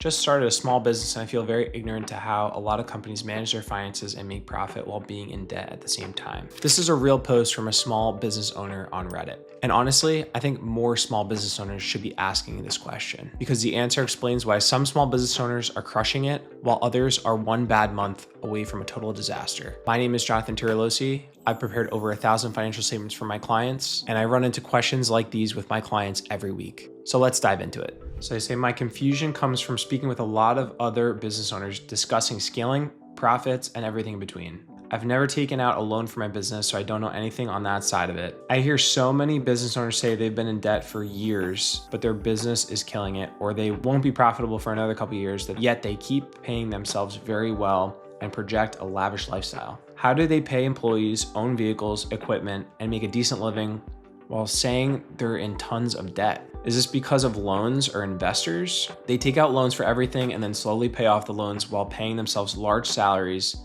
Just started a small business and I feel very ignorant to how a lot of companies manage their finances and make profit while being in debt at the same time. This is a real post from a small business owner on Reddit. And honestly, I think more small business owners should be asking this question because the answer explains why some small business owners are crushing it while others are one bad month away from a total disaster. My name is Jonathan Tirolosi. I've prepared over 1,000 financial statements for my clients, and I run into questions like these with my clients every week. So let's dive into it. So I say my confusion comes from speaking with a lot of other business owners discussing scaling, profits, and everything in between. I've never taken out a loan for my business, so I don't know anything on that side of it. I hear so many business owners say they've been in debt for years, but their business is killing it, or they won't be profitable for another couple of years, yet they keep paying themselves very well and project a lavish lifestyle. How do they pay employees, own vehicles, equipment, and make a decent living while saying they're in tons of debt? Is this because of loans or investors? They take out loans for everything and then slowly pay off the loans while paying themselves large salaries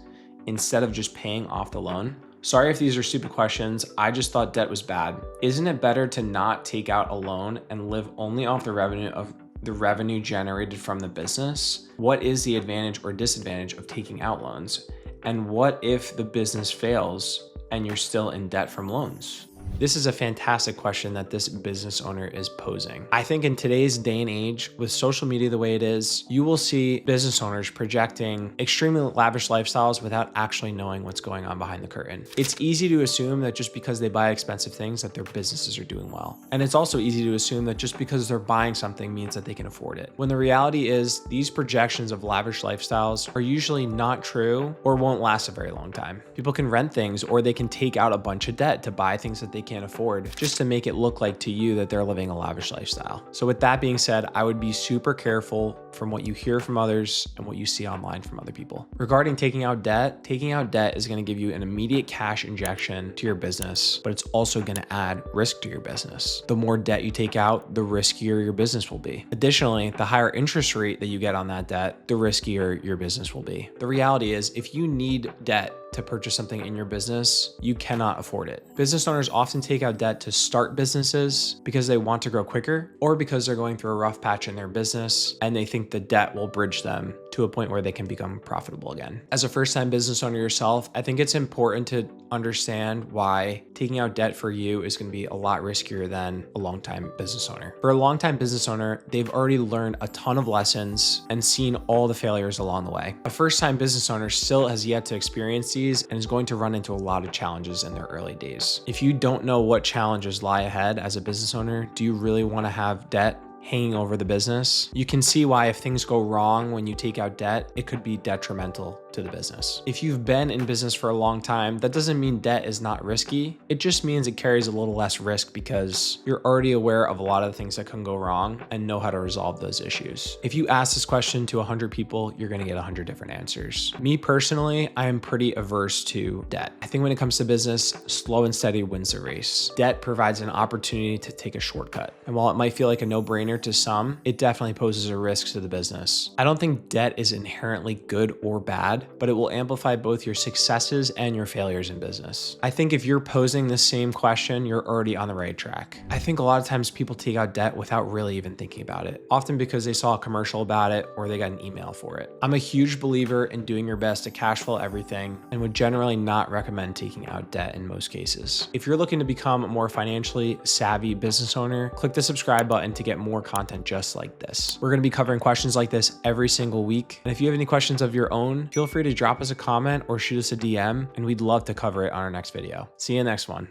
instead of just paying off the loan. Sorry if these are stupid questions. I just thought debt was bad. Isn't it better to not take out a loan and live only off the revenue generated from the business? What is the advantage or disadvantage of taking out loans? And what if the business fails and you're still in debt from loans? This is a fantastic question that this business owner is posing. I think in today's day and age, with social media the way it is, you will see business owners projecting extremely lavish lifestyles without actually knowing what's going on behind the curtain. It's easy to assume that just because they buy expensive things that their businesses are doing well. And it's also easy to assume that just because they're buying something means that they can afford it. When the reality is these projections of lavish lifestyles are usually not true or won't last a very long time. People can rent things or they can take out a bunch of debt to buy things that they can't afford just to make it look like to you that they're living a lavish lifestyle. So with that being said, I would be super careful from what you hear from others and what you see online from other people. Regarding taking out debt is going to give you an immediate cash injection to your business, but it's also going to add risk to your business. The more debt you take out, the riskier your business will be. Additionally, the higher interest rate that you get on that debt, the riskier your business will be. The reality is if you need debt to purchase something in your business, you cannot afford it. Business owners often take out debt to start businesses because they want to grow quicker or because they're going through a rough patch in their business and they think the debt will bridge them to a point where they can become profitable again. As a first-time business owner yourself, I think it's important to understand why taking out debt for you is going to be a lot riskier than a long-time business owner. For a long-time business owner, they've already learned a ton of lessons and seen all the failures along the way. A first-time business owner still has yet to experience these and is going to run into a lot of challenges in their early days. If you don't know what challenges lie ahead as a business owner, do you really want to have debt hanging over the business? You can see why if things go wrong when you take out debt, it could be detrimental to the business. If you've been in business for a long time, that doesn't mean debt is not risky. It just means it carries a little less risk because you're already aware of a lot of the things that can go wrong and know how to resolve those issues. If you ask this question to 100 people, you're going to get 100 different answers. Me personally, I am pretty averse to debt. I think when it comes to business, slow and steady wins the race. Debt provides an opportunity to take a shortcut. And while it might feel like a no-brainer to some, it definitely poses a risk to the business. I don't think debt is inherently good or bad, but it will amplify both your successes and your failures in business. I think if you're posing the same question, you're already on the right track. I think a lot of times people take out debt without really even thinking about it, often because they saw a commercial about it or they got an email for it. I'm a huge believer in doing your best to cash flow everything and would generally not recommend taking out debt in most cases. If you're looking to become a more financially savvy business owner, click the subscribe button to get more content just like this. We're going to be covering questions like this every single week. And if you have any questions of your own, feel free to drop us a comment or shoot us a DM, and we'd love to cover it on our next video. See you next one.